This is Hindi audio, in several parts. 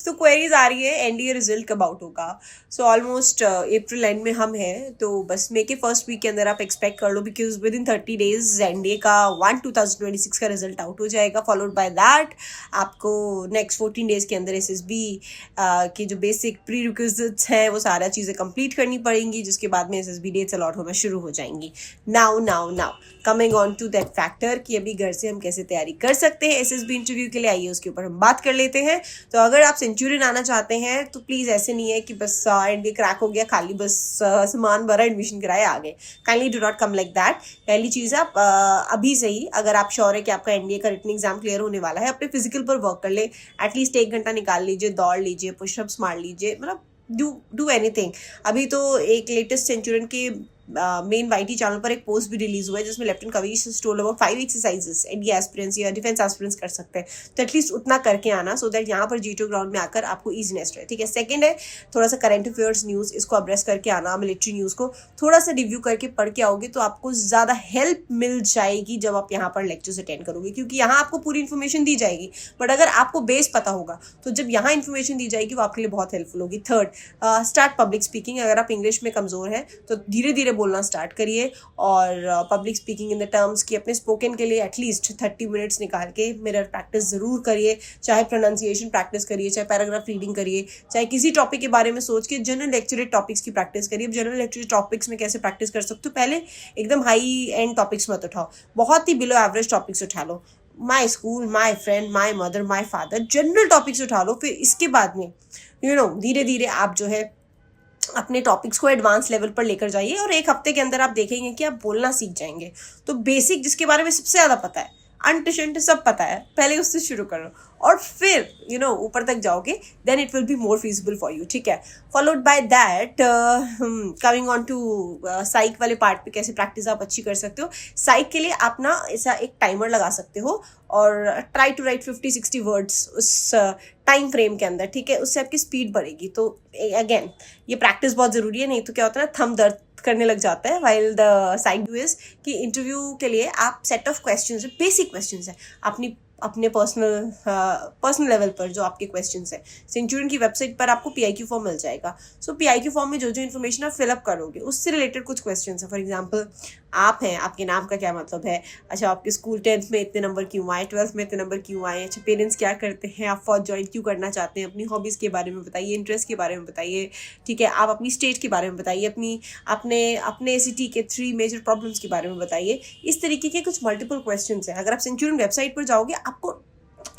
तो क्वेरीज आ रही है एनडीए रिजल्ट कब आउट होगा। सो ऑलमोस्ट अप्रैल एंड में हम हैं, तो बस मे के फर्स्ट वीक के अंदर आप एक्सपेक्ट कर लो, because within 30 days NDA का 1/2026 का रिजल्ट आउट हो जाएगा। फॉलोड बाय दैट आपको नेक्स्ट 14 डेज के अंदर एसएसबी के जो बेसिक प्री रिक्विजिट्स हैं वो सारा चीज़ें कंप्लीट करनी पड़ेंगी, जिसके बाद में एसएसबी डेट्स अलॉट होना शुरू हो जाएंगी। Now coming on to that factor कि अभी घर से हम कैसे तैयारी कर सकते हैं एसएसबी इंटरव्यू के लिए, आइए उसके ऊपर हम बात कर लेते हैं। तो अगर आप सेंचुरियन आना चाहते हैं तो प्लीज़ ऐसे नहीं है कि बस एनडीए क्रैक हो गया, खाली बस सामान भरा, एडमिशन कराया, आ गए। Kindly do not come like that. पहली चीज़ आप अभी से ही, अगर आप श्योर है कि आपका एनडीए का रिटन एग्जाम क्लियर होने वाला है, अपने फिजिकल पर वर्क कर ले। एटलीस्ट 1 घंटा निकाल लीजिए, दौड़ लीजिए, पुशअप्स मार लीजिए, मतलब डू एनीथिंग। अभी तो एक लेटेस्ट सेंचुरियन के मेन वाईटी चैनल पर एक पोस्ट भी रिलीज हुआ है जिसमें lieutenant Kavish told about 5 exercises NDA aspirants या डिफेंस एस्पिरेंट्स कर सकते हैं। तो एटलीस्ट उतना करके आना, सो दैट यहाँ पर G2 ग्राउंड में आकर आपको ईजीनेस रहे। ठीक है। सेकंड है थोड़ा सा करंट अफेयर्स न्यूज़, इसको अब्रेस करके आना, मिलिट्री न्यूज़ को थोड़ा सा रिव्यू करके पढ़ के आओगे तो आपको ज़्यादा हेल्प मिल जाएगी जब आप यहाँ पर लेक्चर्स अटेंड करोगे, क्योंकि यहाँ आपको पूरी इन्फॉर्मेशन दी जाएगी। बट अगर आपको बेस पता होगा तो जब यहाँ इन्फॉर्मेशन दी जाएगी वो आपके लिए बहुत हेल्पफुल होगी। Third, start public speaking. अगर आप इंग्लिश में कमज़ोर हैं तो धीरे धीरे बोलना स्टार्ट करिए, और public speaking in the terms की अपने स्पोकन के लिए एटलीस्ट 30 मिनट्स निकाल के मिरर प्रैक्टिस ज़रूर करिए। चाहे प्रोनाउंसिएशन प्रैक्टिस करिए, चाहे पैराग्राफ रीडिंग करिए, चाहे किसी टॉपिक के बारे में सोच के जनरल लेक्चरेट टॉपिक्स की प्रैक्टिस करिए। अब जनरल लेक्चरेट टॉपिक्स में कैसे प्रैक्टिस कर सकते हो, पहले एकदम हाई एंड टॉपिक्स मत उठाओ, बहुत ही बिलो एवरेज टॉपिक्स उठा लो। My school, my friend, my mother, my father, general topics उठा लो। फिर इसके बाद में धीरे धीरे आप जो है अपने टॉपिक्स को एडवांस लेवल पर लेकर जाइए, और 1 हफ्ते के अंदर आप देखेंगे कि आप बोलना सीख जाएंगे। तो बेसिक जिसके बारे में सबसे ज़्यादा पता है, अंट सब पता है, पहले उससे शुरू करो और फिर ऊपर तक जाओगे, then it will be more feasible for you. ठीक है। Followed by that coming on to psych वाले पार्ट पे कैसे प्रैक्टिस आप अच्छी कर सकते हो। साइक के लिए आप ना ऐसा एक टाइमर लगा सकते हो और ट्राई टू राइट 50-60 वर्ड्स उस टाइम फ्रेम के अंदर। ठीक है। उससे आपकी स्पीड बढ़ेगी। तो अगेन ये प्रैक्टिस बहुत ज़रूरी है, नहीं तो क्या होता है ना, थंब दर्द करने लग जाता है। While the side view is कि इंटरव्यू के लिए आप सेट ऑफ क्वेश्चंस है, बेसिक क्वेश्चंस है, अपने पर्सनल लेवल पर जो आपके क्वेश्चंस हैं। सेंचुरियन की वेबसाइट पर आपको PIQ फॉर्म मिल जाएगा। सो PIQ फॉर्म में जो जो इन्फॉर्मेशन आप फिलअप करोगे उससे रिलेटेड कुछ क्वेश्चंस हैं। फॉर एग्जांपल, आप हैं, आपके नाम का क्या मतलब है, अच्छा आपके स्कूल 10th में इतने नंबर क्यों आए, 12th में इतने नंबर क्यों आए, अच्छा पेरेंट्स क्या करते हैं, आप फौज ज्वाइन क्यों करना चाहते हैं, अपनी हॉबीज़ के बारे में बताइए, इंटरेस्ट के बारे में बताइए। ठीक है। आप अपनी स्टेट के बारे में बताइए, अपने ACT के 3 मेजर प्रॉब्लम्स के बारे में बताइए। इस तरीके के कुछ मल्टीपल क्वेश्चंस हैं। अगर आप सेंचुरियन वेबसाइट पर जाओगे आपको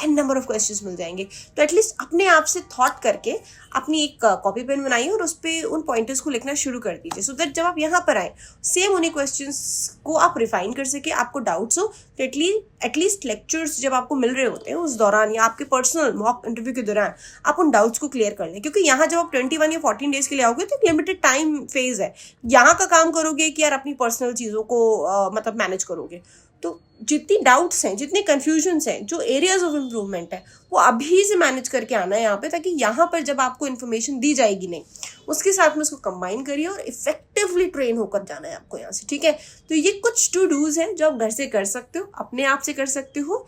n नंबर ऑफ क्वेश्चंस मिल जाएंगे। तो एटलीस्ट अपने आप से थॉट करके अपनी एक कॉपी पेन बनाइए और उस पर उन पॉइंटर्स को लिखना शुरू कर दीजिए, सो दैट जब आप यहाँ पर आए सेम उन्हीं क्वेश्चंस को आप रिफाइन कर सके, आपको डाउट्स हो तो एटलीस्ट लेक्चर्स जब आपको मिल रहे होते हैं उस दौरान या आपके पर्सनल मॉक इंटरव्यू के दौरान आप उन डाउट्स को क्लियर कर लें। क्योंकि यहाँ जब आप 21 या 14 डेज के लिए आओगे तो एक लिमिटेड टाइम फेज है, यहाँ का काम करोगे कि यार अपनी पर्सनल चीज़ों को मतलब मैनेज करोगे। तो जितनी डाउट्स हैं, जितने कन्फ्यूजन्स हैं, जो एरियाज ऑफ इम्प्रूवमेंट है, वो अभी से मैनेज करके आना है यहाँ पे, ताकि यहाँ पर जब आपको इन्फॉर्मेशन दी जाएगी नहीं उसके साथ में उसको कंबाइन करिए और इफेक्टिवली ट्रेन होकर जाना है आपको यहाँ से। ठीक है। तो ये कुछ टू डूज हैं जो आप घर से कर सकते हो, अपने आप से कर सकते हो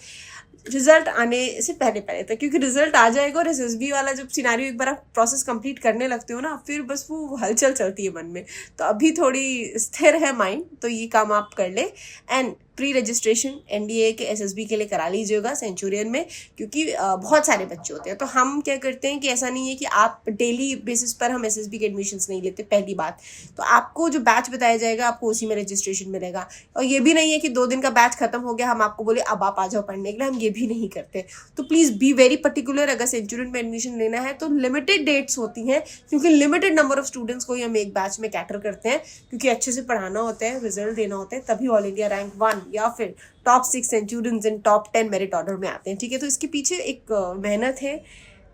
रिजल्ट आने से पहले तक, क्योंकि रिजल्ट आ जाएगा और SSB वाला जब सिनारियो एक बार आप प्रोसेस कंप्लीट करने लगते हो ना, फिर बस वो हलचल चलती है मन में। तो अभी थोड़ी स्थिर है माइंड, तो ये काम आप कर ले। एंड प्री रजिस्ट्रेशन NDA के SSB के लिए करा लीजिएगा सेंचुरियन में, क्योंकि बहुत सारे बच्चे होते हैं। तो हम क्या करते हैं कि ऐसा नहीं है कि आप डेली बेसिस पर हम SSB के एडमिशन्स नहीं लेते। पहली बात तो आपको जो बैच बताया जाएगा आपको उसी में रजिस्ट्रेशन मिलेगा, और ये भी नहीं है कि 2 दिन का बैच खत्म हो गया हम आपको बोले अब आप आ जाओ पढ़ने के लिए, हम ये भी नहीं करते। तो प्लीज़ बी वेरी पर्टिकुलर। अगर सेंचुरियन में एडमिशन लेना है तो लिमिटेड डेट्स होती हैं, क्योंकि लिमिटेड नंबर ऑफ स्टूडेंट्स को ही हम एक बैच में कैटर करते हैं, क्योंकि अच्छे से पढ़ाना होता है, रिजल्ट देना होता है, तभी ऑल इंडिया रैंक 1 या फिर टॉप 6 सेंचुरियंस इन टॉप 10 मेरिट ऑर्डर में आते हैं। ठीक है। तो इसके पीछे एक मेहनत है,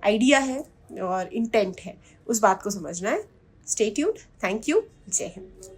आइडिया है और इंटेंट है, उस बात को समझना है। Stay tuned. Thank you. जय हिंद।